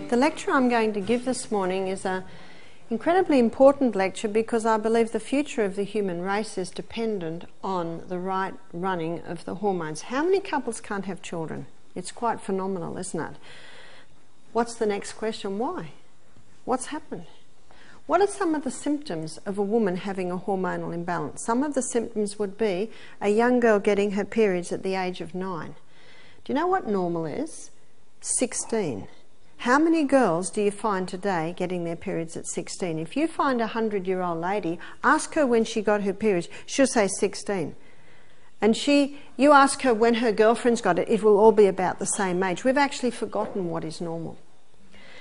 The lecture I'm going to give this morning is an incredibly important lecture because I believe the future of the human race is dependent on the right running of the hormones. How many couples can't have children? It's quite phenomenal, isn't it? What's the next question? Why? What's happened? What are some of the symptoms of a woman having a hormonal imbalance? Some of the symptoms would be a young girl getting her periods at the age of 9. Do you know what normal is? 16. How many girls do you find today getting their periods at 16? If you find a 100-year-old lady, ask her when she got her periods, she'll say 16. And you ask her when her girlfriend's got it, it will all be about the same age. We've actually forgotten what is normal.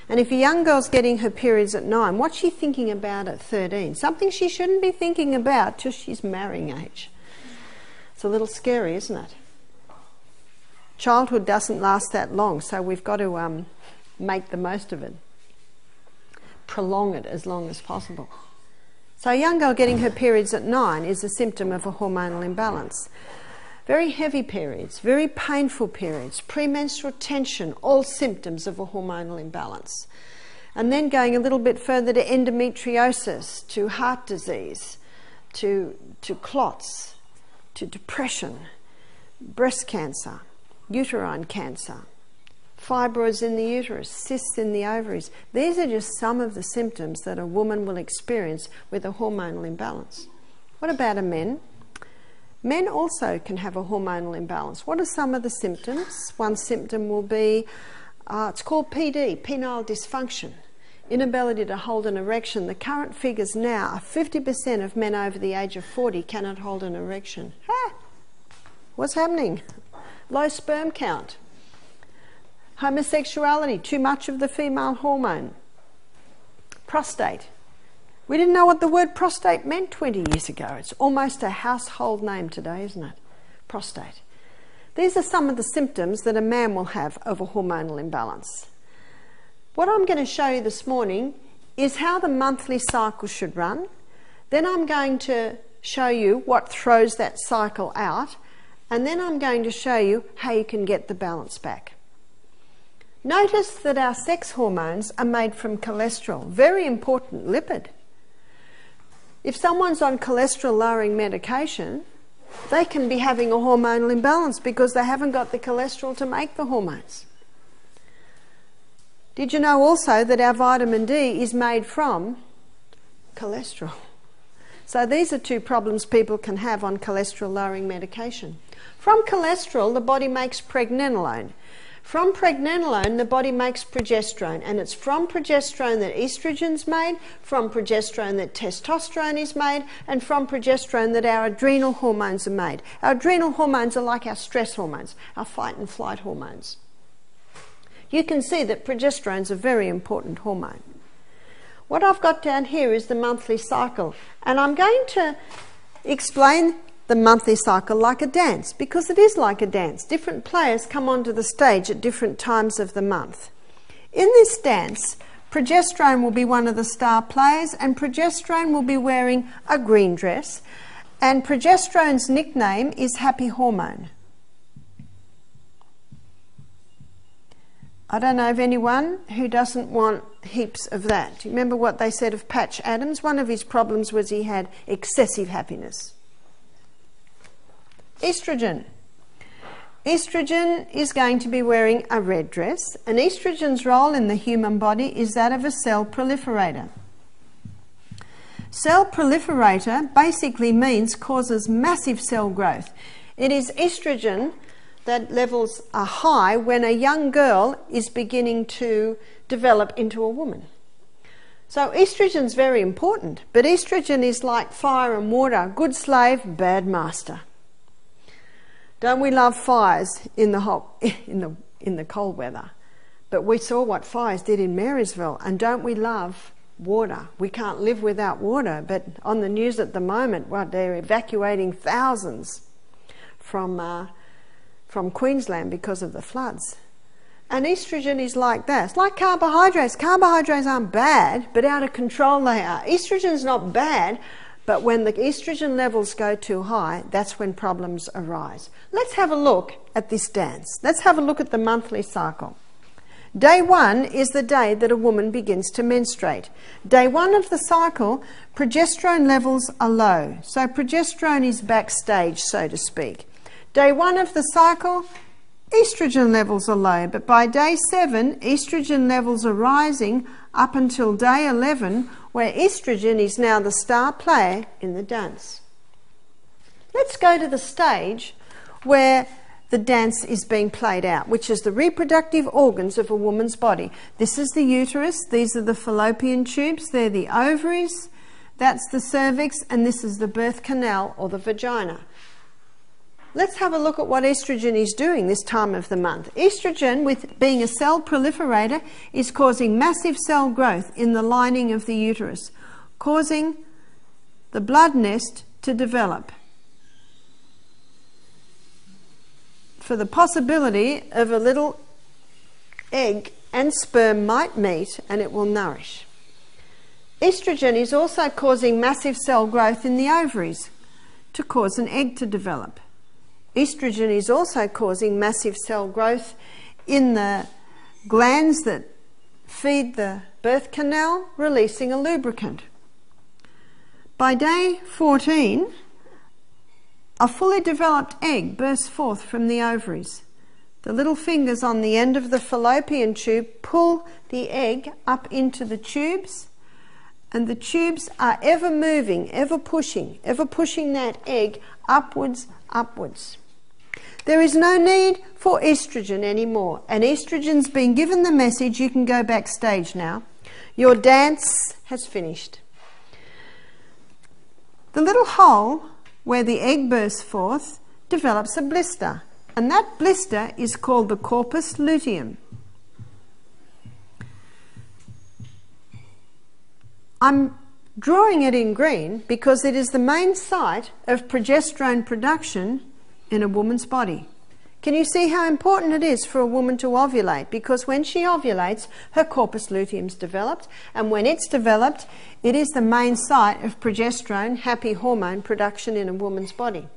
And if a young girl's getting her periods at 9, what's she thinking about at 13? Something she shouldn't be thinking about till she's marrying age. It's a little scary, isn't it? Childhood doesn't last that long, so we've got to make the most of it. Prolong it as long as possible. So a young girl getting her periods at 9 is a symptom of a hormonal imbalance. Very heavy periods, very painful periods, premenstrual tension, all symptoms of a hormonal imbalance. And then going a little bit further to endometriosis, to heart disease, to clots, to depression, breast cancer, uterine cancer, fibroids in the uterus, cysts in the ovaries. These are just some of the symptoms that a woman will experience with a hormonal imbalance. What about a man? Men also can have a hormonal imbalance. What are some of the symptoms? One symptom will be, it's called PD, penile dysfunction, inability to hold an erection. The current figures now are 50% of men over the age of 40 cannot hold an erection. What's happening? Low sperm count. Homosexuality, too much of the female hormone. Prostate. We didn't know what the word prostate meant 20 years ago. It's almost a household name today, isn't it? Prostate. These are some of the symptoms that a man will have of a hormonal imbalance. What I'm going to show you this morning is how the monthly cycle should run. Then I'm going to show you what throws that cycle out. And then I'm going to show you how you can get the balance back. Notice that our sex hormones are made from cholesterol, very important lipid. If someone's on cholesterol-lowering medication, they can be having a hormonal imbalance because they haven't got the cholesterol to make the hormones. Did you know also that our vitamin D is made from cholesterol? So these are two problems people can have on cholesterol-lowering medication. From cholesterol, the body makes pregnenolone. From pregnenolone, the body makes progesterone, and it's from progesterone that estrogen's made, from progesterone that testosterone is made, and from progesterone that our adrenal hormones are made. Our adrenal hormones are like our stress hormones, our fight and flight hormones. You can see that progesterone's a very important hormone. What I've got down here is the monthly cycle, and I'm going to explain the monthly cycle like a dance, because it is like a dance. Different players come onto the stage at different times of the month. In this dance, progesterone will be one of the star players, and progesterone will be wearing a green dress, and progesterone's nickname is Happy Hormone. I don't know of anyone who doesn't want heaps of that. Do you remember what they said of Patch Adams? One of his problems was he had excessive happiness. Estrogen. Estrogen is going to be wearing a red dress, and estrogen's role in the human body is that of a cell proliferator. Cell proliferator basically means causes massive cell growth. It is estrogen that levels are high when a young girl is beginning to develop into a woman. So estrogen's very important, but estrogen is like fire and water, good slave, bad master. Don't we love fires in the cold weather? But we saw what fires did in Marysville, and don't we love water? We can't live without water, but on the news at the moment, they're evacuating thousands from Queensland because of the floods. And estrogen is like that. It's like carbohydrates. Carbohydrates aren't bad, but out of control they are. Estrogen's not bad, but when the estrogen levels go too high, that's when problems arise. Let's have a look at this dance. Let's have a look at the monthly cycle. Day 1 is the day that a woman begins to menstruate. Day 1 of the cycle, progesterone levels are low. So progesterone is backstage, so to speak. Day 1 of the cycle, estrogen levels are low. But by day 7, estrogen levels are rising up until day 11, where estrogen is now the star player in the dance. Let's go to the stage where the dance is being played out, which is the reproductive organs of a woman's body. This is the uterus, these are the fallopian tubes, they're the ovaries, that's the cervix, and this is the birth canal or the vagina. Let's have a look at what estrogen is doing this time of the month. Estrogen, with being a cell proliferator, is causing massive cell growth in the lining of the uterus, causing the blood nest to develop, for the possibility of a little egg and sperm might meet and it will nourish. Estrogen is also causing massive cell growth in the ovaries to cause an egg to develop. Estrogen is also causing massive cell growth in the glands that feed the birth canal, releasing a lubricant. By day 14, a fully developed egg bursts forth from the ovaries. The little fingers on the end of the fallopian tube pull the egg up into the tubes, and the tubes are ever moving, ever pushing that egg upwards. There is no need for estrogen anymore, and estrogen's been given the message, you can go backstage now. Your dance has finished. The little hole where the egg bursts forth develops a blister, and that blister is called the corpus luteum. I'm drawing it in green because it is the main site of progesterone production in a woman's body. Can you see how important it is for a woman to ovulate? Because when she ovulates, her corpus luteum's developed, and when it's developed, it is the main site of progesterone, happy hormone production in a woman's body.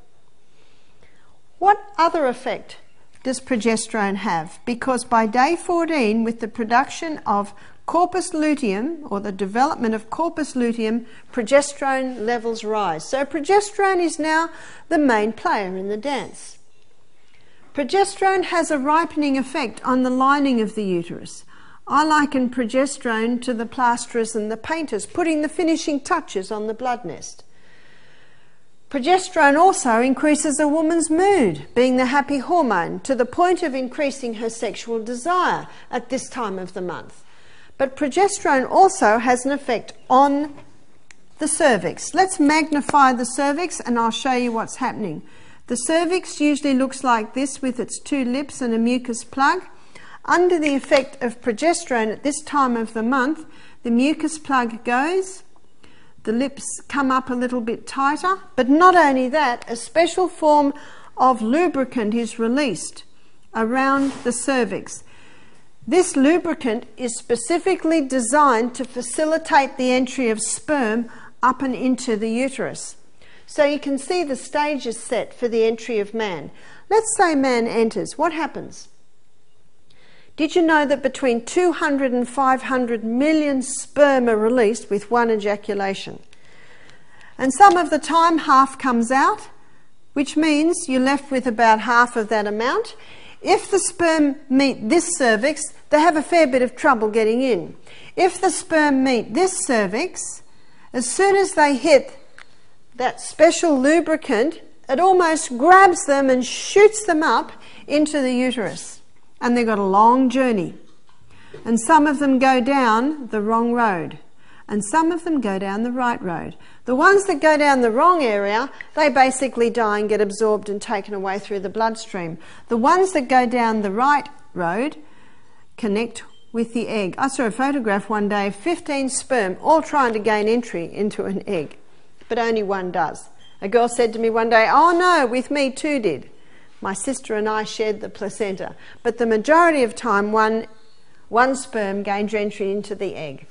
What other effect does progesterone have? Because by day 14, with the production of corpus luteum, or the development of corpus luteum, progesterone levels rise. So progesterone is now the main player in the dance. Progesterone has a ripening effect on the lining of the uterus. I liken progesterone to the plasterers and the painters, putting the finishing touches on the blood nest. Progesterone also increases a woman's mood, being the happy hormone, to the point of increasing her sexual desire at this time of the month. But progesterone also has an effect on the cervix. Let's magnify the cervix and I'll show you what's happening. The cervix usually looks like this, with its two lips and a mucus plug. Under the effect of progesterone at this time of the month, the mucus plug goes, the lips come up a little bit tighter, but not only that, a special form of lubricant is released around the cervix. This lubricant is specifically designed to facilitate the entry of sperm up and into the uterus. So you can see the stage is set for the entry of man. Let's say man enters. What happens? Did you know that between 200 and 500 million sperm are released with one ejaculation? And some of the time half comes out, which means you're left with about half of that amount. If the sperm meet this cervix, they have a fair bit of trouble getting in. If the sperm meet this cervix, as soon as they hit that special lubricant, it almost grabs them and shoots them up into the uterus. And they've got a long journey. And some of them go down the wrong road, and some of them go down the right road. The ones that go down the wrong area, they basically die and get absorbed and taken away through the bloodstream. The ones that go down the right road connect with the egg. I saw a photograph one day of 15 sperm all trying to gain entry into an egg, but only one does. A girl said to me one day, "Oh no, with me two did. My sister and I shared the placenta." But the majority of time, one sperm gains entry into the egg.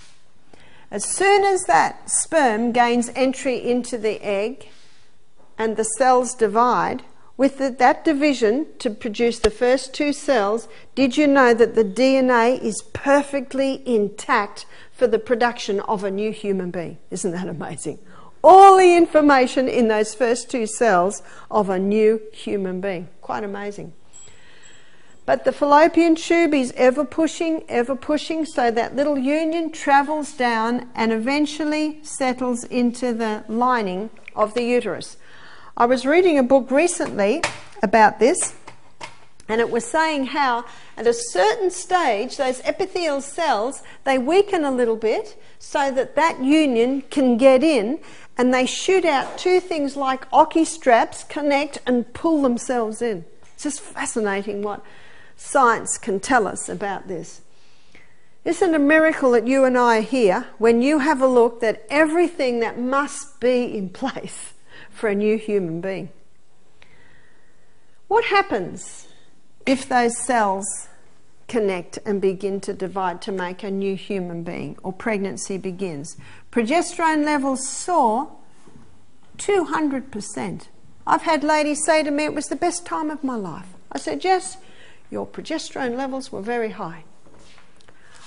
As soon as that sperm gains entry into the egg and the cells divide, with that division to produce the first 2 cells, did you know that the DNA is perfectly intact for the production of a new human being? Isn't that amazing? All the information in those first 2 cells of a new human being. Quite amazing. But the fallopian tube is ever pushing, so that little union travels down and eventually settles into the lining of the uterus. I was reading a book recently about this, and it was saying how at a certain stage those epithelial cells, they weaken a little bit so that that union can get in, and they shoot out 2 things like hockey straps, connect and pull themselves in. It's just fascinating what science can tell us about this. Isn't it a miracle that you and I are here when you have a look at everything that must be in place for a new human being? What happens if those cells connect and begin to divide to make a new human being, or pregnancy begins? Progesterone levels soar 200%. I've had ladies say to me, it was the best time of my life. I said, Jess, your progesterone levels were very high.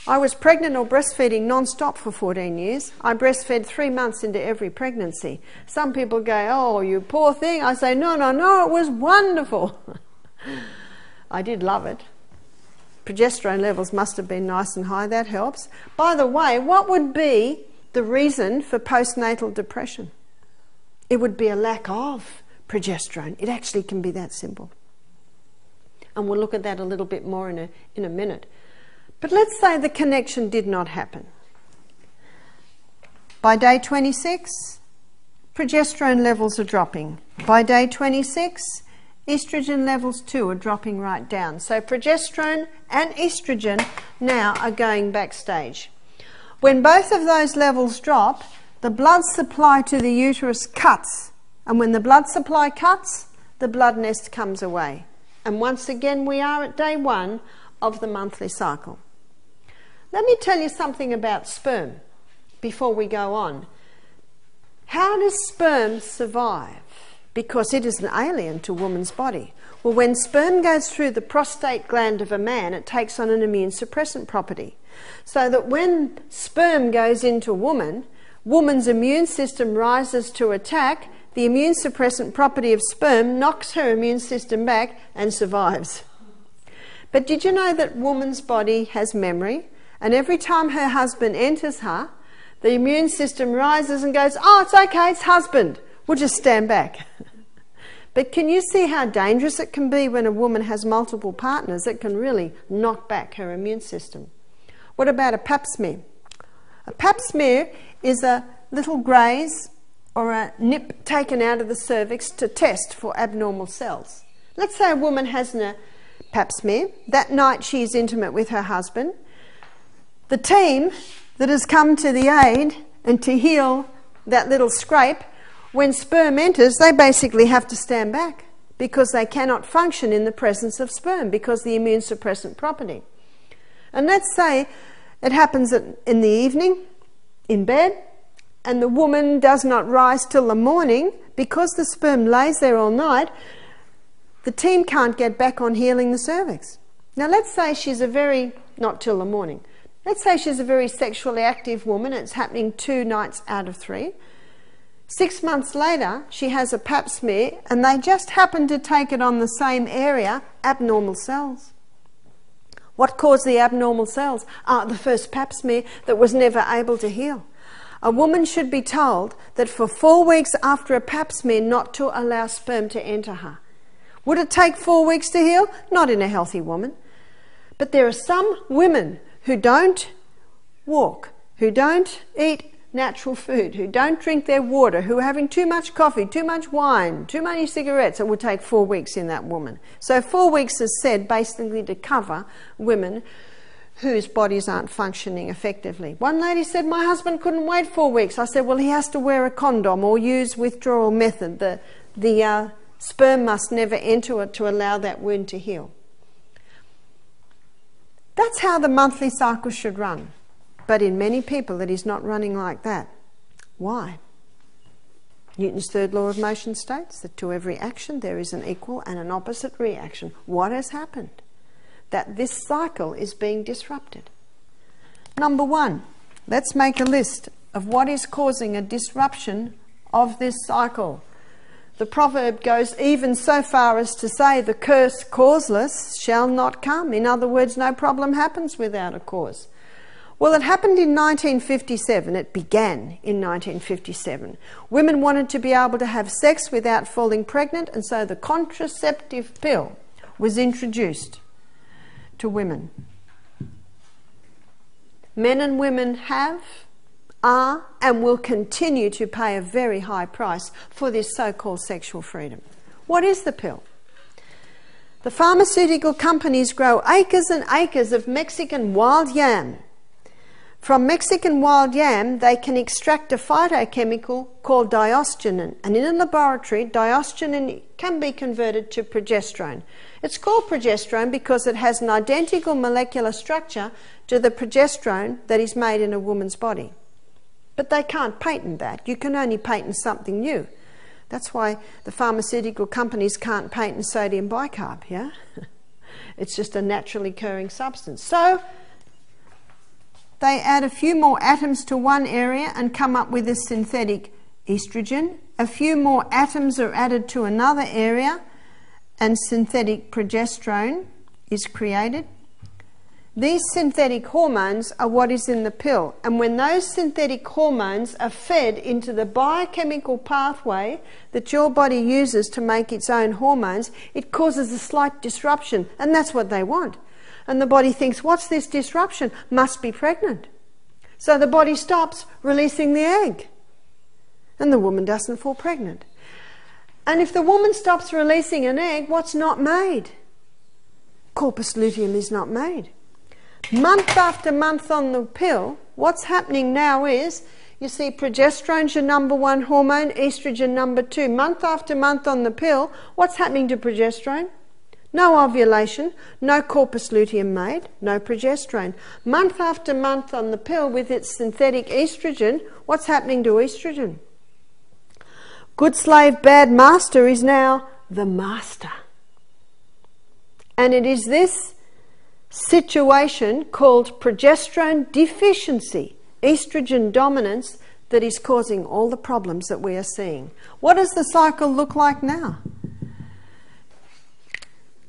I was pregnant or breastfeeding non-stop for 14 years. I breastfed 3 months into every pregnancy. Some people go, oh, you poor thing. I say, no, it was wonderful. I did love it. Progesterone levels must have been nice and high. That helps. By the way, what would be the reason for postnatal depression? It would be a lack of progesterone. It actually can be that simple. And we'll look at that a little bit more in a minute. But let's say the connection did not happen. By day 26, progesterone levels are dropping. By day 26, estrogen levels too are dropping right down. So progesterone and estrogen now are going backstage. When both of those levels drop, the blood supply to the uterus cuts. And when the blood supply cuts, the blood nest comes away. And once again, we are at day 1 of the monthly cycle. Let me tell you something about sperm before we go on. How does sperm survive? Because it is an alien to woman's body. Well, when sperm goes through the prostate gland of a man, it takes on an immune suppressant property. So that when sperm goes into a woman's immune system rises to attack. The immune suppressant property of sperm knocks her immune system back and survives. But did you know that woman's body has memory? And every time her husband enters her, the immune system rises and goes, oh, it's okay, it's husband. We'll just stand back. But can you see how dangerous it can be when a woman has multiple partners? It can really knock back her immune system. What about a pap smear? A pap smear is a little graze or a nip taken out of the cervix to test for abnormal cells. Let's say a woman has a pap smear. That night she is intimate with her husband. The team that has come to the aid and to heal that little scrape, when sperm enters, they basically have to stand back because they cannot function in the presence of sperm because of the immune suppressant property. And let's say it happens in the evening, in bed, and the woman does not rise till the morning. Because the sperm lays there all night, the team can't get back on healing the cervix. Now let's say she's not till the morning. Let's say she's a very sexually active woman. It's happening 2 nights out of 3. 6 months later, she has a pap smear, and they just happen to take it on the same area, abnormal cells. What caused the abnormal cells? The first pap smear that was never able to heal. A woman should be told that for 4 weeks after a pap smear not to allow sperm to enter her. Would it take 4 weeks to heal? Not in a healthy woman. But there are some women who don't walk, who don't eat natural food, who don't drink their water, who are having too much coffee, too much wine, too many cigarettes. It would take 4 weeks in that woman. So 4 weeks is said basically to cover women whose bodies aren't functioning effectively. One lady said, my husband couldn't wait 4 weeks. I said, well, he has to wear a condom or use withdrawal method. The sperm must never enter it to allow that wound to heal. That's how the monthly cycle should run. But in many people, it is not running like that. Why? Newton's third law of motion states that to every action there is an equal and an opposite reaction. What has happened? That this cycle is being disrupted. Number one, let's make a list of what is causing a disruption of this cycle. The proverb goes even so far as to say the curse causeless shall not come. In other words, no problem happens without a cause. Well, it happened in 1957. It began in 1957. Women wanted to be able to have sex without falling pregnant, and so the contraceptive pill was introduced to women. Men and women are and will continue to pay a very high price for this so-called sexual freedom. What is the pill? The pharmaceutical companies grow acres and acres of Mexican wild yam. From Mexican wild yam, they can extract a phytochemical called diosgenin, and in a laboratory, diosgenin can be converted to progesterone. It's called progesterone because it has an identical molecular structure to the progesterone that is made in a woman's body. But they can't patent that. You can only patent something new. That's why the pharmaceutical companies can't patent sodium bicarb, yeah? It's just a naturally occurring substance. So they add a few more atoms to one area and come up with a synthetic estrogen. A few more atoms are added to another area and synthetic progesterone is created. These synthetic hormones are what is in the pill, and when those synthetic hormones are fed into the biochemical pathway that your body uses to make its own hormones, it causes a slight disruption, and that's what they want. And the body thinks, what's this disruption? Must be pregnant. So the body stops releasing the egg, and the woman doesn't fall pregnant. And if the woman stops releasing an egg, what's not made? Corpus luteum is not made. Month after month on the pill, what's happening now is, you see, progesterone's your number one hormone, estrogen number two. Month after month on the pill, what's happening to progesterone? No ovulation, no corpus luteum made, no progesterone. Month after month on the pill with its synthetic estrogen, what's happening to estrogen? Good slave, bad master is now the master. And it is this situation called progesterone deficiency, estrogen dominance, that is causing all the problems that we are seeing. What does the cycle look like now?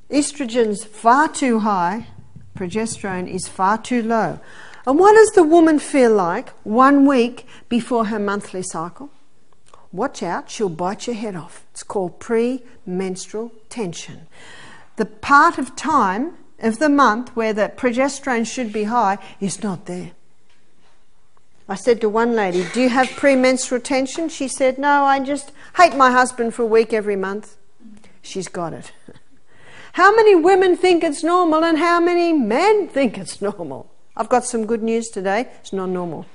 Estrogen's far too high, progesterone is far too low. And what does the woman feel like 1 week before her monthly cycle? Watch out, she'll bite your head off. It's called premenstrual tension. The part of time of the month where the progesterone should be high is not there. I said to one lady, do you have premenstrual tension? She said, no, I just hate my husband for a week every month. She's got it. How many women think it's normal and how many men think it's normal? I've got some good news today. It's not normal.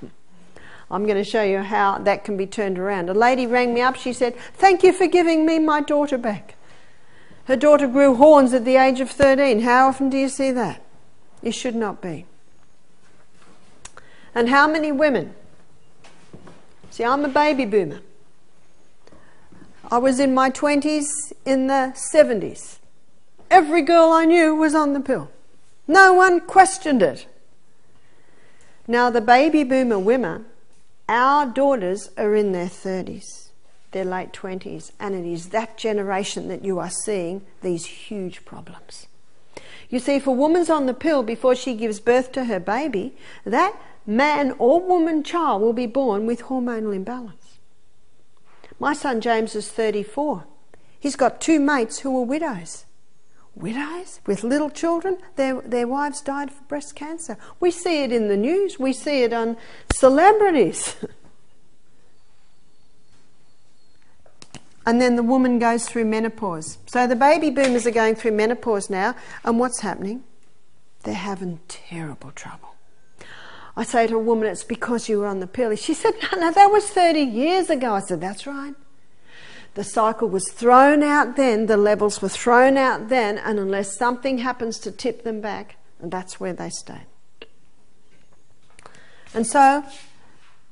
I'm going to show you how that can be turned around. A lady rang me up. She said, thank you for giving me my daughter back. Her daughter grew horns at the age of 13. How often do you see that? It should not be. And how many women? See, I'm a baby boomer. I was in my 20s in the 70s. Every girl I knew was on the pill. No one questioned it. Now the baby boomer women, our daughters are in their 30s. Their late 20s, and it is that generation that you are seeing these huge problems. You see, if a woman's on the pill before she gives birth to her baby, that man or woman child will be born with hormonal imbalance. My son James is 34. He's got 2 mates who are widows. Widows with little children, their wives died of breast cancer. We see it in the news, we see it on celebrities. And then the woman goes through menopause. So the baby boomers are going through menopause now, and what's happening? They're having terrible trouble. I say to a woman, it's because you were on the pill. She said, no, that was 30 years ago. I said, that's right. The cycle was thrown out then, the levels were thrown out then, and unless something happens to tip them back, that's where they stay. And so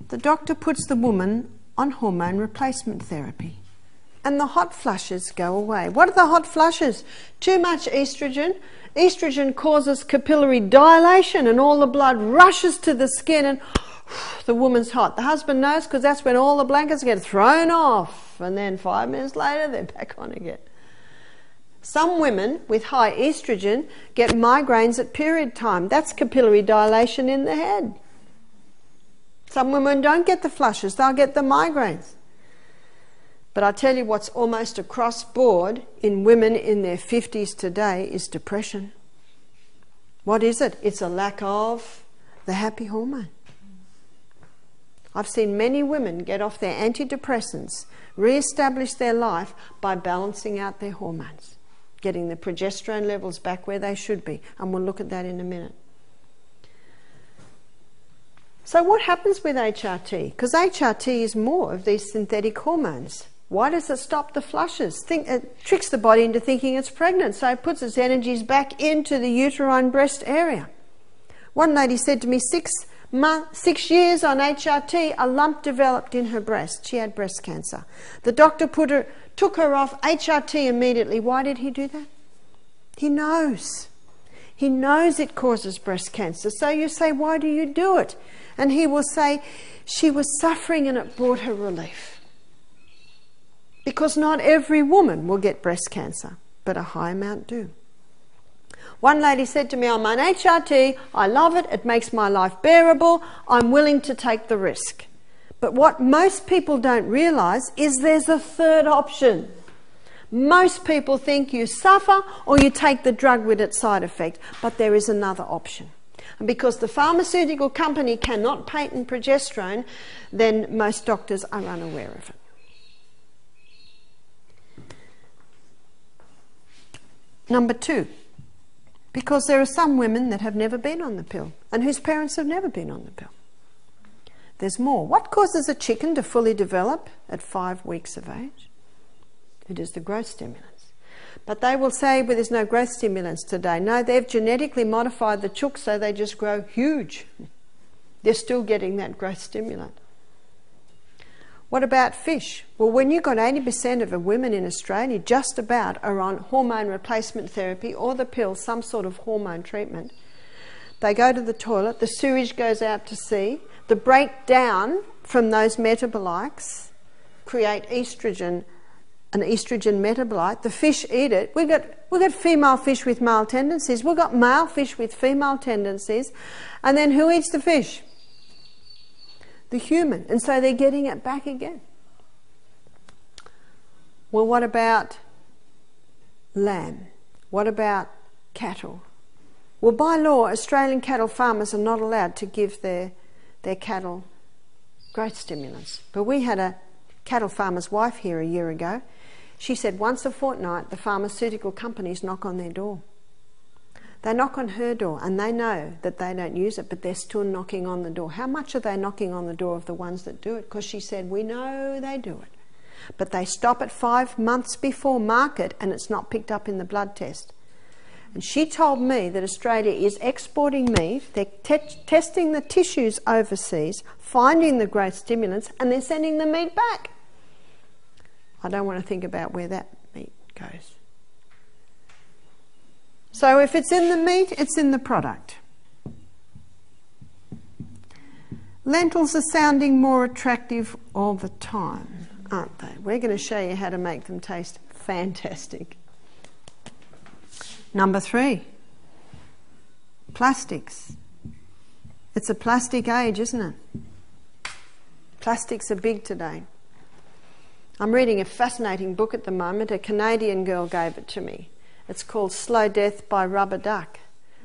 the doctor puts the woman on hormone replacement therapy. And the hot flushes go away. What are the hot flushes? Too much estrogen. Estrogen causes capillary dilation and all the blood rushes to the skin and the woman's hot. The husband knows because that's when all the blankets get thrown off, and then 5 minutes later they're back on again. Some women with high estrogen get migraines at period time. That's capillary dilation in the head. Some women don't get the flushes, they'll get the migraines. But I tell you what's almost across board in women in their 50s today is depression. What is it? It's a lack of the happy hormone. I've seen many women get off their antidepressants, re-establish their life by balancing out their hormones, getting the progesterone levels back where they should be. And we'll look at that in a minute. So what happens with HRT? Because HRT is more of these synthetic hormones. Why does it stop the flushes? It tricks the body into thinking it's pregnant, so it puts its energies back into the uterine breast area. One lady said to me, 6 years on HRT, a lump developed in her breast. She had breast cancer. The doctor took her off HRT immediately. Why did he do that? He knows. He knows it causes breast cancer. So you say, why do you do it? And he will say, she was suffering and it brought her relief. Because not every woman will get breast cancer, but a high amount do. One lady said to me, I'm on HRT, I love it, it makes my life bearable, I'm willing to take the risk. But what most people don't realise is there's a third option. Most people think you suffer or you take the drug with its side effect, but there is another option. And because the pharmaceutical company cannot patent progesterone, then most doctors are unaware of it. Number 2, because there are some women that have never been on the pill and whose parents have never been on the pill. There's more. What causes a chicken to fully develop at 5 weeks of age? It is the growth stimulants. But they will say, well, there's no growth stimulants today. No, they've genetically modified the chooks so they just grow huge. They're still getting that growth stimulant. What about fish? Well, when you've got 80% of the women in Australia just about are on hormone replacement therapy or the pill, some sort of hormone treatment, they go to the toilet, the sewage goes out to sea, the breakdown from those metabolites create estrogen, an estrogen metabolite, the fish eat it. We've got female fish with male tendencies, we've got male fish with female tendencies, and then who eats the fish? The human, and so they're getting it back again. Well, what about lamb? What about cattle? Well, by law, Australian cattle farmers are not allowed to give their cattle growth stimulants. But we had a cattle farmer's wife here a year ago. She said once a fortnight the pharmaceutical companies knock on their door. They knock on her door and they know that they don't use it, but they're still knocking on the door. How much are they knocking on the door of the ones that do it? Because she said, we know they do it. But they stop it 5 months before market and it's not picked up in the blood test. And she told me that Australia is exporting meat, they're testing the tissues overseas, finding the growth stimulants, and they're sending the meat back. I don't want to think about where that meat goes. So if it's in the meat, it's in the product. Lentils are sounding more attractive all the time, aren't they? We're going to show you how to make them taste fantastic. Number 3, plastics. It's a plastic age, isn't it? Plastics are big today. I'm reading a fascinating book at the moment. A Canadian girl gave it to me. It's called Slow Death by Rubber Duck.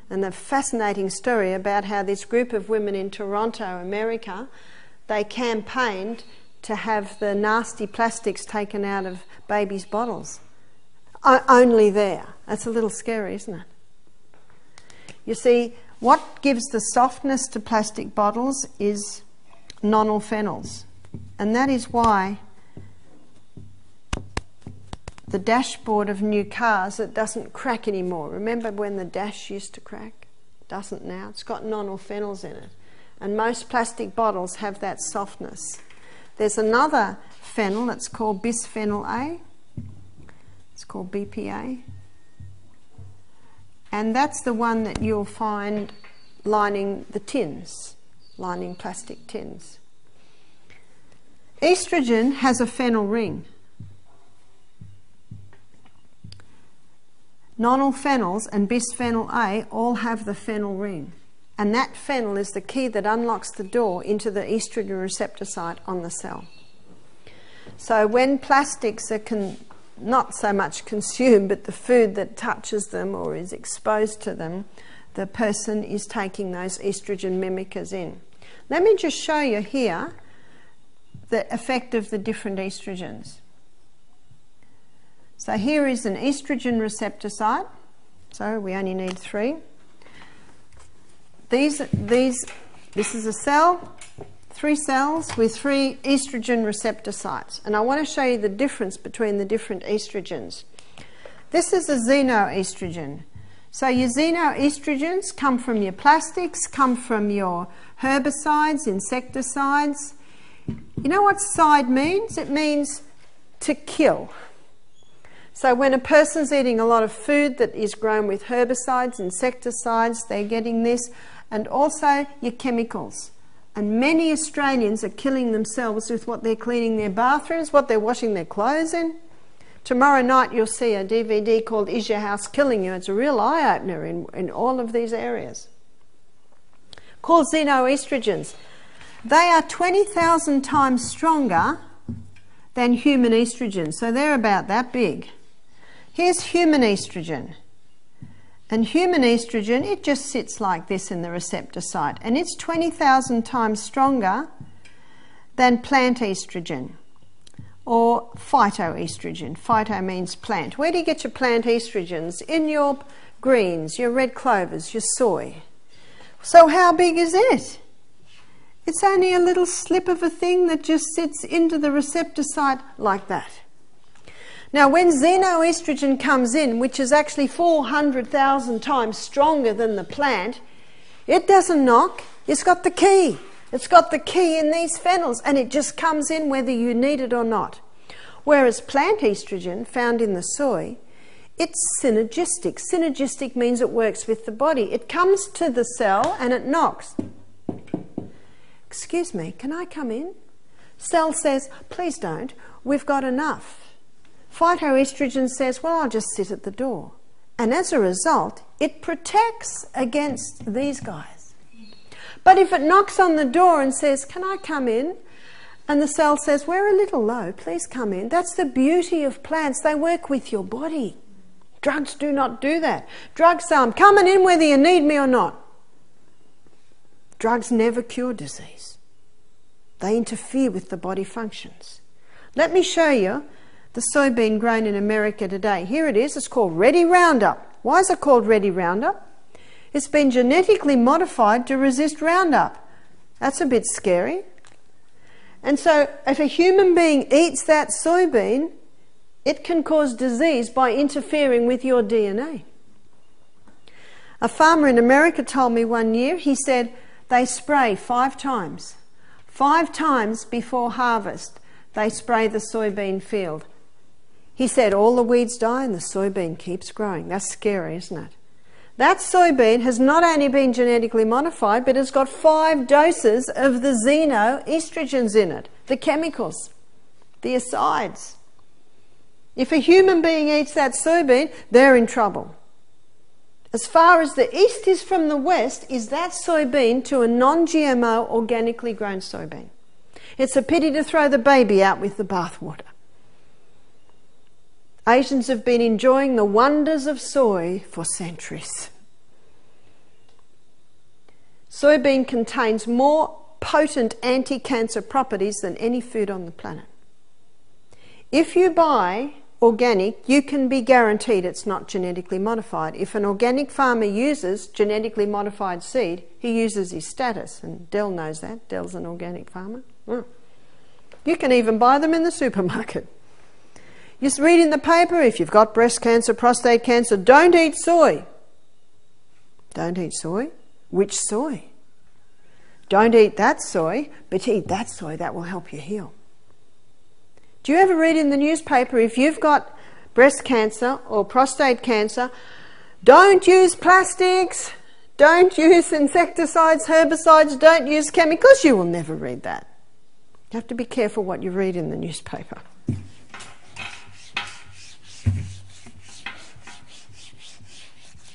And a fascinating story about how this group of women in Toronto, America, they campaigned to have the nasty plastics taken out of babies' bottles. Only there. That's a little scary, isn't it? You see, what gives the softness to plastic bottles is nonylphenols. And that is why the dashboard of new cars, it doesn't crack anymore. Remember when the dash used to crack? It doesn't now. It's got nonylphenols in it. And most plastic bottles have that softness. there's another phenyl that's called bisphenyl A. It's called BPA. And that's the one that you'll find lining the tins, lining plastic tins. Estrogen has a phenyl ring. Nonyl phenols and bisphenyl A all have the phenyl ring. And that phenyl is the key that unlocks the door into the estrogen receptor site on the cell. So when plastics are not so much consumed, but the food that touches them or is exposed to them, the person is taking those estrogen mimickers in. Let me just show you here the effect of the different estrogens. So here is an estrogen receptor site. So we only need 3. This is a cell, 3 cells with 3 estrogen receptor sites. And I want to show you the difference between the different estrogens. This is a xenoestrogen. So your xenoestrogens come from your plastics, come from your herbicides, insecticides. You know what side means? It means to kill. So when a person's eating a lot of food that is grown with herbicides, insecticides, they're getting this, and also your chemicals. And many Australians are killing themselves with what they're cleaning their bathrooms, what they're washing their clothes in. Tomorrow night you'll see a DVD called Is Your House Killing You? It's a real eye-opener in all of these areas. Called xenoestrogens. They are 20,000 times stronger than human estrogen, so they're about that big. Here's human estrogen. And human estrogen, it just sits like this in the receptor site, and it's 20,000 times stronger than plant estrogen or phytoestrogen. Phyto means plant. Where do you get your plant estrogens? In your greens, your red clovers, your soy. So how big is it? It's only a little slip of a thing that just sits into the receptor site like that. Now when xenoestrogen comes in, which is actually 400,000 times stronger than the plant, it doesn't knock, it's got the key. It's got the key in these phenols, and it just comes in whether you need it or not. Whereas plant estrogen, found in the soy, it's synergistic. Synergistic means it works with the body. It comes to the cell and it knocks. Excuse me, can I come in? Cell says, please don't, we've got enough. Phytoestrogen says, well, I'll just sit at the door. And as a result, it protects against these guys. But if it knocks on the door and says, can I come in? And the cell says, we're a little low, please come in. That's the beauty of plants. They work with your body. Drugs do not do that. Drugs say, I'm coming in whether you need me or not. Drugs never cure disease. They interfere with the body functions. Let me show you the soybean grown in America today. Here it is. It's called Ready Roundup. Why is it called Ready Roundup? It's been genetically modified to resist Roundup. That's a bit scary. And so if a human being eats that soybean, it can cause disease by interfering with your DNA. A farmer in America told me one year, he said they spray 5 times. 5 times before harvest, they spray the soybean field. He said all the weeds die and the soybean keeps growing. That's scary, isn't it? That soybean has not only been genetically modified, but it's got 5 doses of the xenoestrogens in it, the chemicals, the asides. If a human being eats that soybean, they're in trouble. As far as the east is from the west, is that soybean to a non-GMO organically grown soybean. It's a pity to throw the baby out with the bathwater. Asians have been enjoying the wonders of soy for centuries. Soybean contains more potent anti-cancer properties than any food on the planet. If you buy organic, you can be guaranteed it's not genetically modified. If an organic farmer uses genetically modified seed, he uses his status, and Dell knows that. Dell's an organic farmer. You can even buy them in the supermarket. You just read in the paper, if you've got breast cancer, prostate cancer, don't eat soy. Don't eat soy? Which soy? Don't eat that soy, but eat that soy, that will help you heal. Do you ever read in the newspaper, if you've got breast cancer or prostate cancer, don't use plastics, don't use insecticides, herbicides, don't use chemicals? You will never read that. You have to be careful what you read in the newspaper.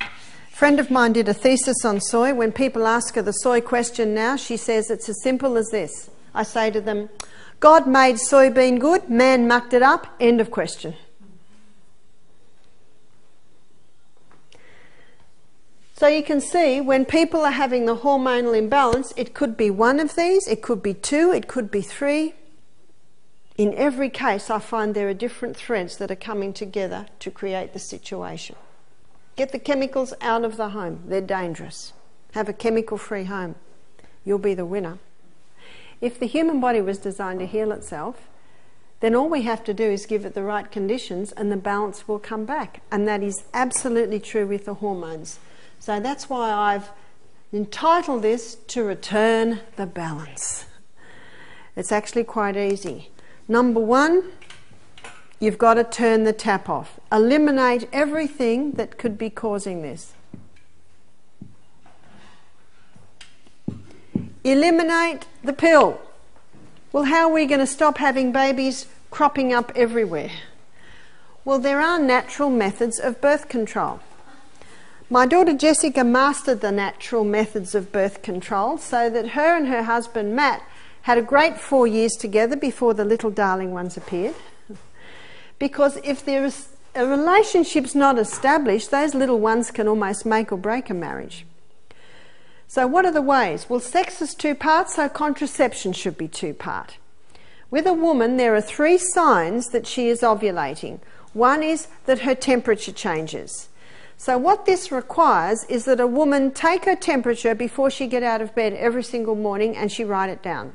A friend of mine did a thesis on soy. When people ask her the soy question now, she says it's as simple as this. I say to them, God made soybean good, man mucked it up, end of question. So you can see when people are having the hormonal imbalance, it could be one of these, it could be two, it could be three. In every case, I find there are different threads that are coming together to create the situation. Get the chemicals out of the home. They're dangerous. Have a chemical-free home. You'll be the winner. If the human body was designed to heal itself, then all we have to do is give it the right conditions and the balance will come back. And that is absolutely true with the hormones. So that's why I've entitled this To Return the Balance. It's actually quite easy. Number one, you've got to turn the tap off. Eliminate everything that could be causing this. Eliminate the pill. Well, how are we going to stop having babies cropping up everywhere? Well, there are natural methods of birth control. My daughter Jessica mastered the natural methods of birth control so that her and her husband Matt had a great 4 years together before the little darling ones appeared. Because if there is a relationship's not established, those little ones can almost make or break a marriage. So what are the ways? Well, sex is 2 parts, so contraception should be 2 part. With a woman, there are 3 signs that she is ovulating. One is that her temperature changes. So what this requires is that a woman take her temperature before she get out of bed every single morning and she write it down.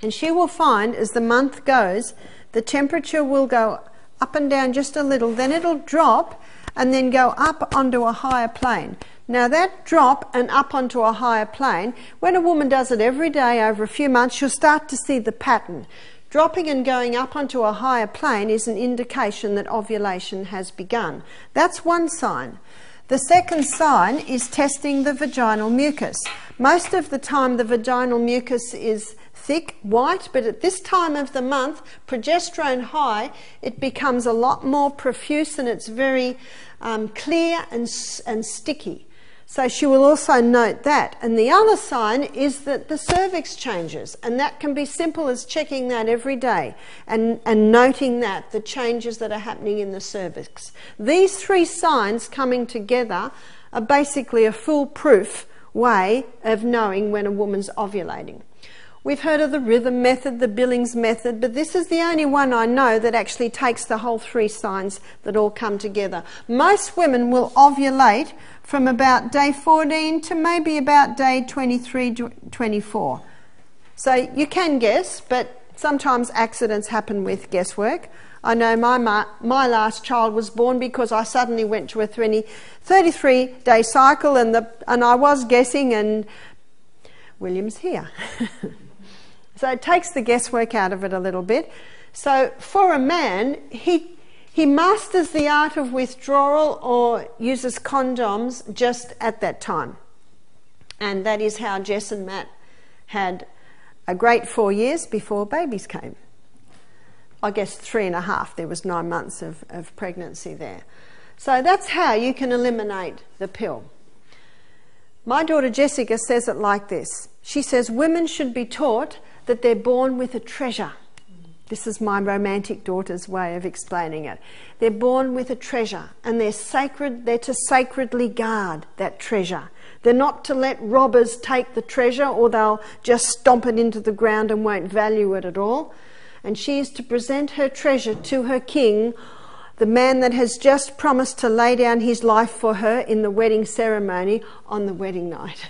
And she will find as the month goes, the temperature will go up and down just a little, then it'll drop and then go up onto a higher plane. Now that drop and up onto a higher plane, when a woman does it every day over a few months, she'll start to see the pattern. Dropping and going up onto a higher plane is an indication that ovulation has begun. That's one sign. The second sign is testing the vaginal mucus. Most of the time the vaginal mucus is thick, white, but at this time of the month, progesterone high, it becomes a lot more profuse and it's very clear and sticky. So she will also note that. And the other sign is that the cervix changes, and that can be simple as checking that every day and noting that, the changes that are happening in the cervix. These 3 signs coming together are basically a foolproof way of knowing when a woman's ovulating. We've heard of the rhythm method, the Billings method, but this is the only one I know that actually takes the whole 3 signs that all come together. Most women will ovulate from about day 14 to maybe about day 23, 24. So you can guess, but sometimes accidents happen with guesswork. I know my last child was born because I suddenly went to a 33-day cycle and I was guessing, and William's here. So it takes the guesswork out of it a little bit. So for a man, he masters the art of withdrawal or uses condoms just at that time. And that is how Jess and Matt had a great 4 years before babies came. I guess 3.5, there was 9 months of pregnancy there. So that's how you can eliminate the pill. My daughter Jessica says it like this. She says women should be taught that they're born with a treasure. This is my romantic daughter's way of explaining it. They're born with a treasure and they're sacred. They're to sacredly guard that treasure. They're not to let robbers take the treasure or they'll just stomp it into the ground and won't value it at all. And she is to present her treasure to her king, the man that has just promised to lay down his life for her in the wedding ceremony on the wedding night.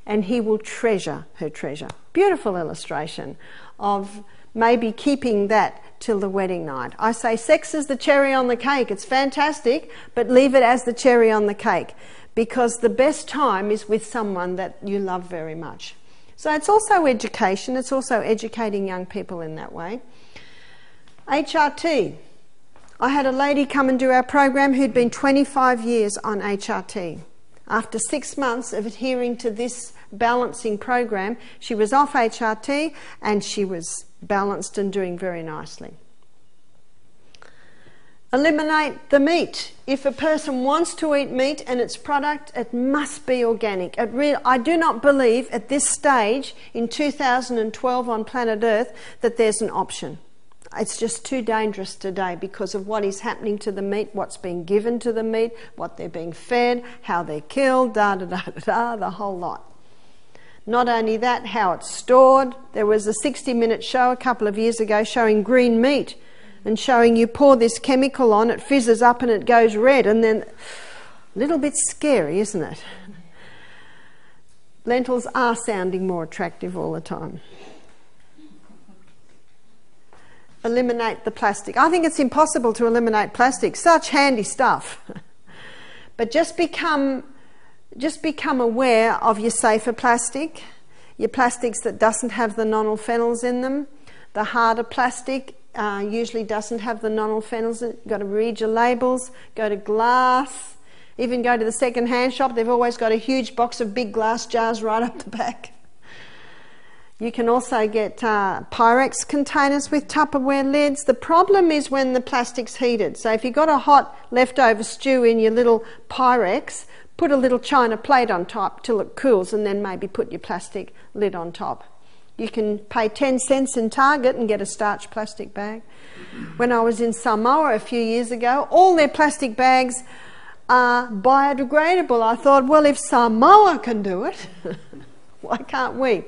And he will treasure her treasure. Beautiful illustration of maybe keeping that till the wedding night. I say sex is the cherry on the cake. It's fantastic, but leave it as the cherry on the cake, because the best time is with someone that you love very much. So it's also education. It's also educating young people in that way. HRT. I had a lady come and do our program who'd been 25 years on HRT. After 6 months of adhering to this balancing program, she was off HRT and she was balanced and doing very nicely. Eliminate the meat. If a person wants to eat meat and its product, it must be organic. I do not believe at this stage in 2012 on planet Earth that there's an option. It's just too dangerous today because of what is happening to the meat, what's being given to the meat, what they're being fed, how they're killed, the whole lot. Not only that, how it's stored. There was a 60-minute show a couple of years ago showing green meat and showing you pour this chemical on, it fizzes up and it goes red, and then a little bit scary, isn't it? Lentils are sounding more attractive all the time. Eliminate the plastic. I think it's impossible to eliminate plastic. Such handy stuff. But just become aware of your safer plastic, your plastics that doesn't have the nonyl phenols in them. The harder plastic usually doesn't have the nonyl phenols in it. You've got to read your labels, go to glass, even go to the second-hand shop. They've always got a huge box of big glass jars right up the back. You can also get Pyrex containers with Tupperware lids. The problem is when the plastic's heated. So if you've got a hot leftover stew in your little Pyrex, put a little china plate on top till it cools and then maybe put your plastic lid on top. You can pay 10 cents in Target and get a starch plastic bag. When I was in Samoa a few years ago, all their plastic bags are biodegradable. I thought, well, if Samoa can do it, why can't we?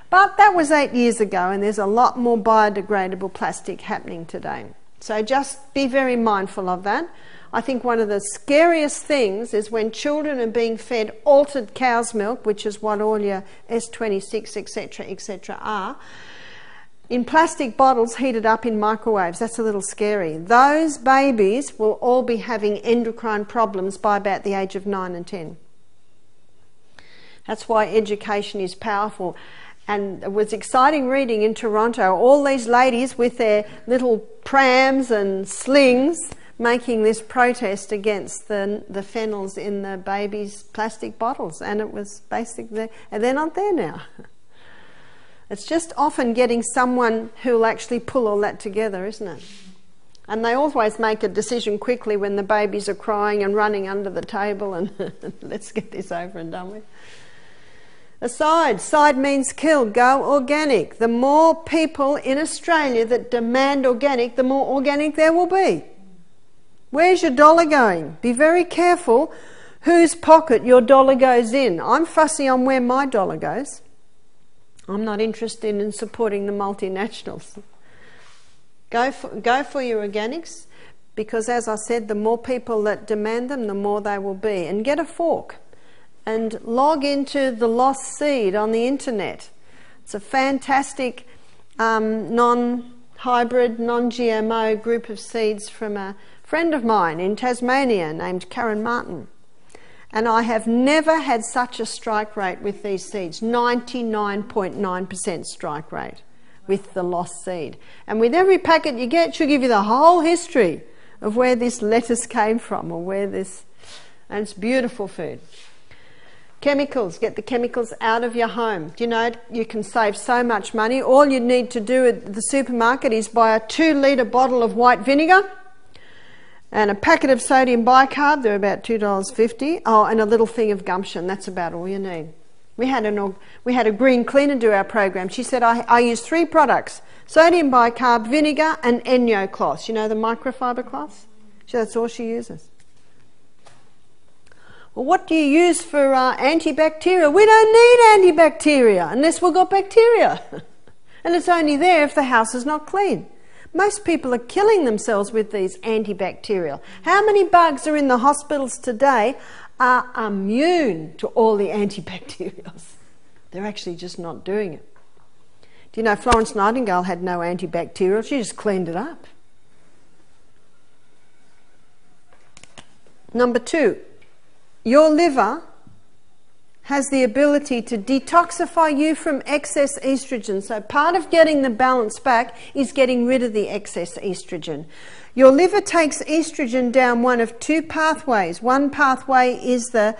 But that was 8 years ago, and there's a lot more biodegradable plastic happening today. So just be very mindful of that. I think one of the scariest things is when children are being fed altered cow's milk, which is what all your S26, etc., are, in plastic bottles heated up in microwaves. That's a little scary. Those babies will all be having endocrine problems by about the age of 9 and 10. That's why education is powerful. And it was exciting reading in Toronto, all these ladies with their little prams and slings making this protest against the phenols in the babies' plastic bottles. And it was basically, and they're not there now. It's just often getting someone who'll actually pull all that together, isn't it? And they always make a decision quickly when the babies are crying and running under the table and let's get this over and done with. Side means kill, go organic. The more people in Australia that demand organic, the more organic there will be. Where's your dollar going? Be very careful whose pocket your dollar goes in. I'm fussy on where my dollar goes. I'm not interested in supporting the multinationals. Go for your organics, because as I said, the more people that demand them, the more they will be. And get a fork. And log into the Lost Seed on the internet. It's a fantastic non-hybrid, non-GMO group of seeds from a friend of mine in Tasmania named Karen Martin. And I have never had such a strike rate with these seeds, 99.9% strike rate with the Lost Seed. And with every packet you get, she'll give you the whole history of where this lettuce came from or where this... And it's beautiful food. Chemicals, get the chemicals out of your home. Do you know, you can save so much money. All you need to do at the supermarket is buy a 2-litre bottle of white vinegar and a packet of sodium bicarb. They're about $2.50. Oh, and a little thing of gumption. That's about all you need. We had a green cleaner do our program. She said, I use 3 products, sodium bicarb, vinegar and Enyo cloths. You know, the microfiber cloths? So that's all she uses. Well, what do you use for antibacterial? We don't need antibacteria unless we've got bacteria. And it's only there if the house is not clean. Most people are killing themselves with these antibacterial. How many bugs are in the hospitals today are immune to all the antibacterials? They're actually just not doing it. Do you know Florence Nightingale had no antibacterial? She just cleaned it up. Number 2. Your liver has the ability to detoxify you from excess estrogen. So part of getting the balance back is getting rid of the excess estrogen. Your liver takes estrogen down one of two pathways. One pathway is the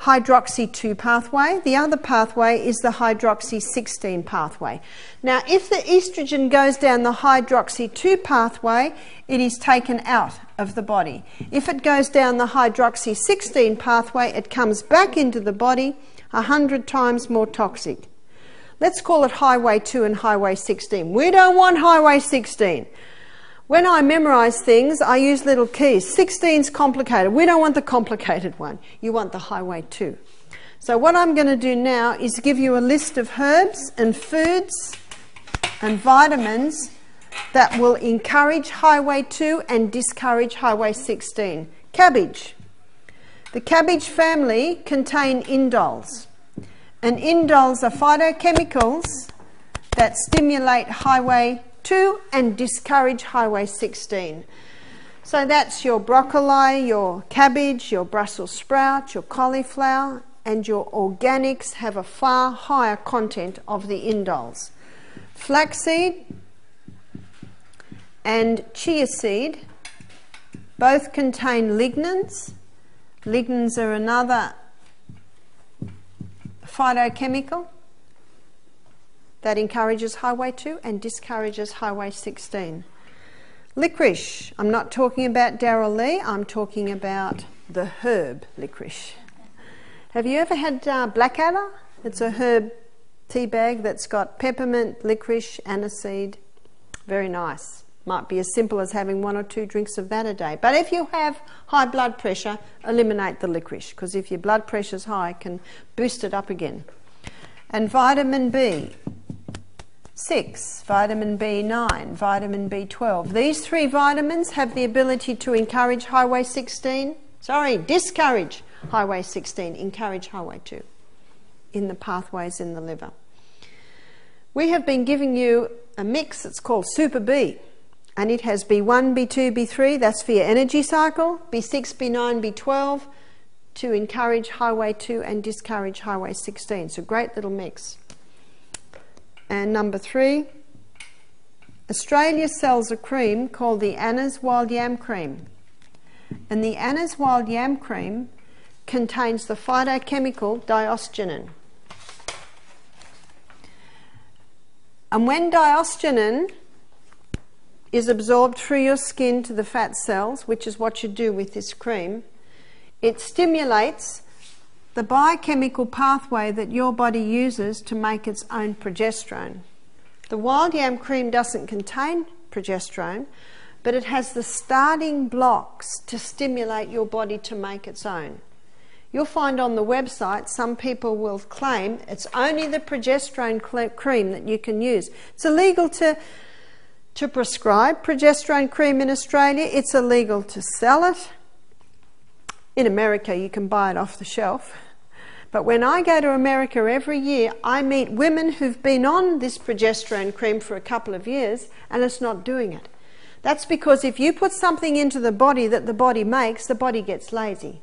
hydroxy 2 pathway. The other pathway is the hydroxy 16 pathway. Now, if the estrogen goes down the hydroxy 2 pathway, it is taken out of the body. If it goes down the hydroxy 16 pathway, it comes back into the body 100 times more toxic. Let's call it highway 2 and highway 16. We don't want highway 16. When I memorise things, I use little keys. 16's complicated. We don't want the complicated one. You want the highway 2. So what I'm going to do now is give you a list of herbs and foods and vitamins that will encourage highway 2 and discourage highway 16. Cabbage. The cabbage family contain indoles. And indoles are phytochemicals that stimulate highway 2 and discourage highway 16. So that's your broccoli, your cabbage, your Brussels sprout, your cauliflower, and your organics have a far higher content of the indoles. Flaxseed and chia seed both contain lignans. Lignans are another phytochemical that encourages highway 2 and discourages highway 16. Licorice. I'm not talking about Darryl Lee, I'm talking about the herb licorice. Have you ever had blackadder? It's a herb tea bag that's got peppermint, licorice, aniseed. Very nice. Might be as simple as having 1 or 2 drinks of that a day. But if you have high blood pressure, eliminate the licorice, because if your blood pressure's high, it can boost it up again. And vitamin B6, vitamin B9, vitamin B12. These 3 vitamins have the ability to encourage highway 16. Discourage highway 16, encourage highway 2 in the pathways in the liver. We have been giving you a mix that's called Super B, and it has B1, B2, B3, that's for your energy cycle, B6, B9, B12 to encourage highway 2 and discourage highway 16. It's a great little mix. And number 3, Australia sells a cream called the Anna's Wild Yam Cream. And the Anna's Wild Yam Cream contains the phytochemical diosgenin. And when diosgenin is absorbed through your skin to the fat cells, which is what you do with this cream, it stimulates the biochemical pathway that your body uses to make its own progesterone. The wild yam cream doesn't contain progesterone, but it has the starting blocks to stimulate your body to make its own. You'll find on the website some people will claim it's only the progesterone cream that you can use. It's illegal to prescribe progesterone cream in Australia. It's illegal to sell it. In America, you can buy it off the shelf. But when I go to America every year, I meet women who've been on this progesterone cream for a couple of years and it's not doing it. That's because if you put something into the body that the body makes, the body gets lazy.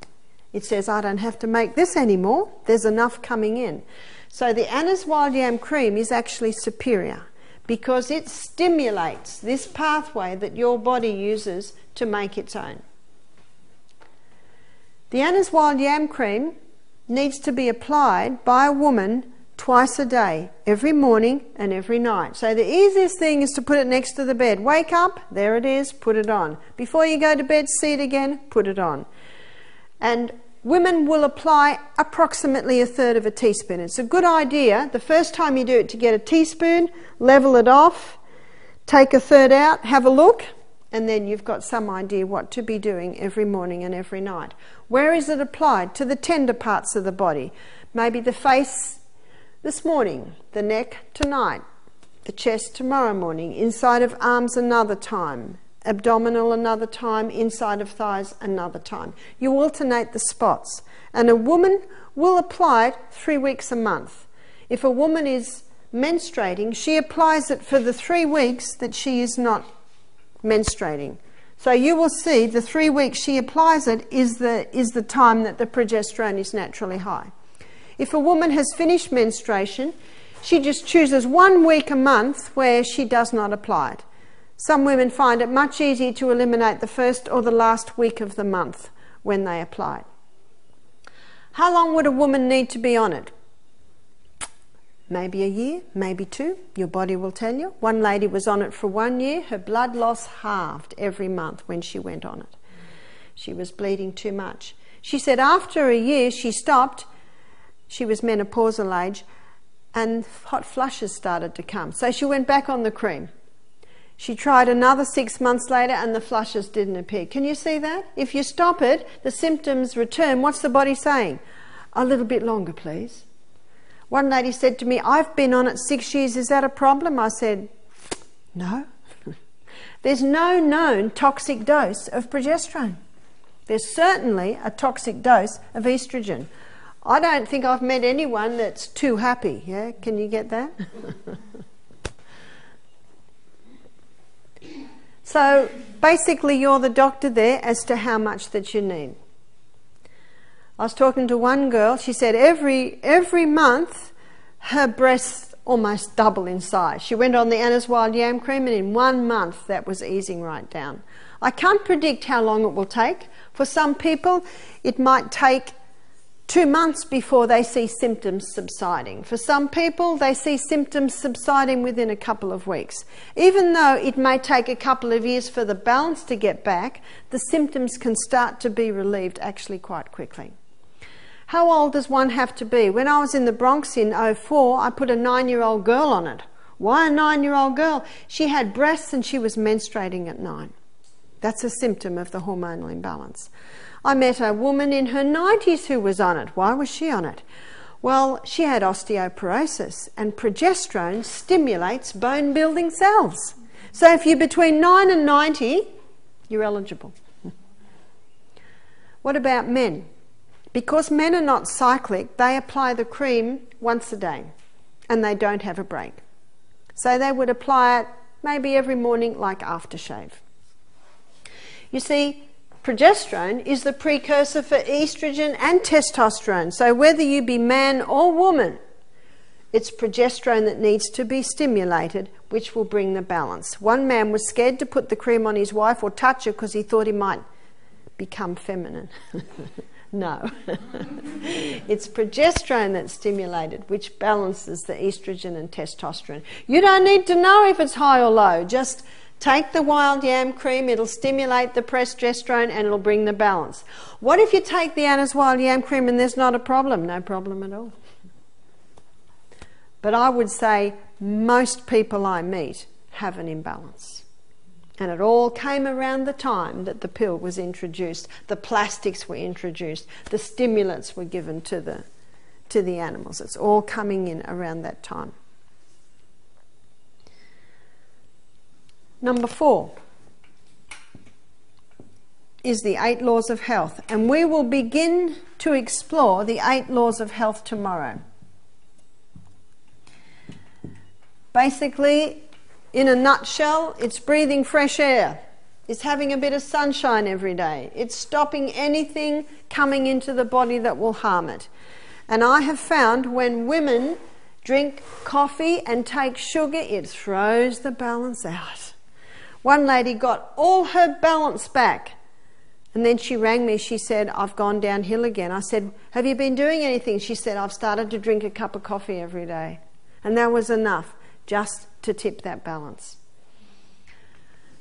It says, I don't have to make this anymore. There's enough coming in. So the Anna's Wild Yam Cream is actually superior because it stimulates this pathway that your body uses to make its own. The Anna's Wild Yam Cream needs to be applied by a woman twice a day, every morning and every night. So the easiest thing is to put it next to the bed. Wake up, there it is, put it on. Before you go to bed, see it again, put it on. And women will apply approximately 1/3 of a teaspoon. It's a good idea, the first time you do it, to get a teaspoon, level it off, take 1/3 out, have a look, and then you've got some idea what to be doing every morning and every night. Where is it applied? To the tender parts of the body. Maybe the face this morning, the neck tonight, the chest tomorrow morning, inside of arms another time, abdominal another time, inside of thighs another time. You alternate the spots. And a woman will apply it 3 weeks a month. If a woman is menstruating, she applies it for the 3 weeks that she is not menstruating. So you will see the 3 weeks she applies it is the time that the progesterone is naturally high. If a woman has finished menstruation, she just chooses 1 week a month where she does not apply it. Some women find it much easier to eliminate the first or the last week of the month when they apply it. How long would a woman need to be on it? Maybe a year, maybe 2. Your body will tell you. One lady was on it for 1 year. Her blood loss halved every month when she went on it. She was bleeding too much. She said after a year she stopped. She was menopausal age and hot flushes started to come. So she went back on the cream. She tried another 6 months later and the flushes didn't appear. Can you see that? If you stop it, the symptoms return. What's the body saying? A little bit longer, please. One lady said to me, I've been on it 6 years, is that a problem? I said, no. There's no known toxic dose of progesterone. There's certainly a toxic dose of estrogen. I don't think I've met anyone that's too happy. Yeah, can you get that? So basically you're the doctor there as to how much that you need. I was talking to one girl, she said every month her breasts almost double in size. She went on the Anna's Wild Yam Cream and in 1 month that was easing right down. I can't predict how long it will take. For some people it might take 2 months before they see symptoms subsiding. For some people they see symptoms subsiding within a couple of weeks. Even though it may take a couple of years for the balance to get back, the symptoms can start to be relieved actually quite quickly. How old does one have to be? When I was in the Bronx in 2004, I put a 9-year-old girl on it. Why a 9-year-old girl? She had breasts and she was menstruating at 9. That's a symptom of the hormonal imbalance. I met a woman in her 90s who was on it. Why was she on it? Well, she had osteoporosis and progesterone stimulates bone building cells. So if you're between 9 and 90, you're eligible. What about men? Because men are not cyclic, they apply the cream once a day and they don't have a break. So they would apply it maybe every morning like aftershave. You see, progesterone is the precursor for estrogen and testosterone. So whether you be man or woman, it's progesterone that needs to be stimulated, which will bring the balance. One man was scared to put the cream on his wife or touch her because he thought he might become feminine. No. It's progesterone that's stimulated, which balances the estrogen and testosterone. You don't need to know if it's high or low. Just take the wild yam cream, it'll stimulate the progesterone and it'll bring the balance. What if you take the Anna's Wild Yam Cream and there's not a problem? No problem at all. But I would say most people I meet have an imbalance. And it all came around the time that the pill was introduced, the plastics were introduced, the stimulants were given to the animals. It's all coming in around that time. Number 4 is the 8 laws of health. And we will begin to explore the 8 laws of health tomorrow. Basically, in a nutshell, it's breathing fresh air. It's having a bit of sunshine every day. It's stopping anything coming into the body that will harm it. And I have found when women drink coffee and take sugar, it throws the balance out. One lady got all her balance back. And then she rang me, she said, I've gone downhill again. I said, have you been doing anything? She said, I've started to drink a cup of coffee every day. And that was enough just to tip that balance.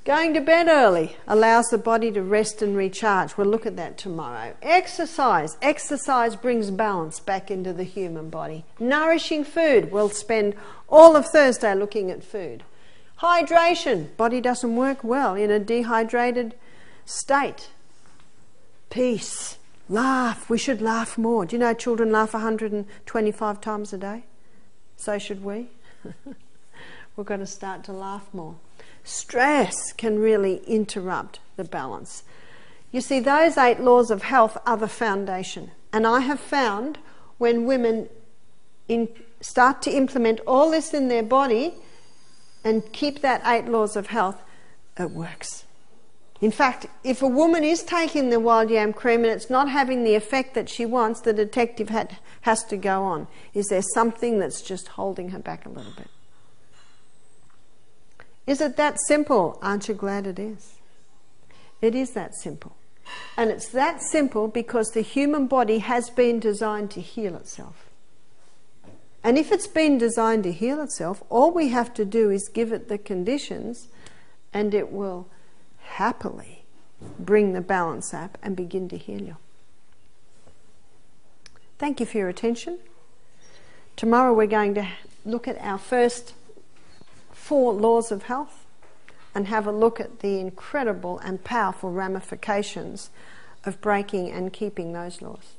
Going to bed early allows the body to rest and recharge. We'll look at that tomorrow. Exercise. Exercise brings balance back into the human body. Nourishing food. We'll spend all of Thursday looking at food. Hydration. Body doesn't work well in a dehydrated state. Peace. Laugh. We should laugh more. Do you know children laugh 125 times a day? So should we. We're going to start to laugh more. Stress can really interrupt the balance. You see, those 8 laws of health are the foundation. And I have found when women start to implement all this in their body and keep that 8 laws of health, it works. In fact, if a woman is taking the wild yam cream and it's not having the effect that she wants, the detective has to go on. Is there something that's just holding her back a little bit? Is it that simple? Aren't you glad it is? It is that simple. And it's that simple because the human body has been designed to heal itself. And if it's been designed to heal itself, all we have to do is give it the conditions and it will happily bring the balance up and begin to heal you. Thank you for your attention. Tomorrow we're going to look at our first 4 laws of health and have a look at the incredible and powerful ramifications of breaking and keeping those laws.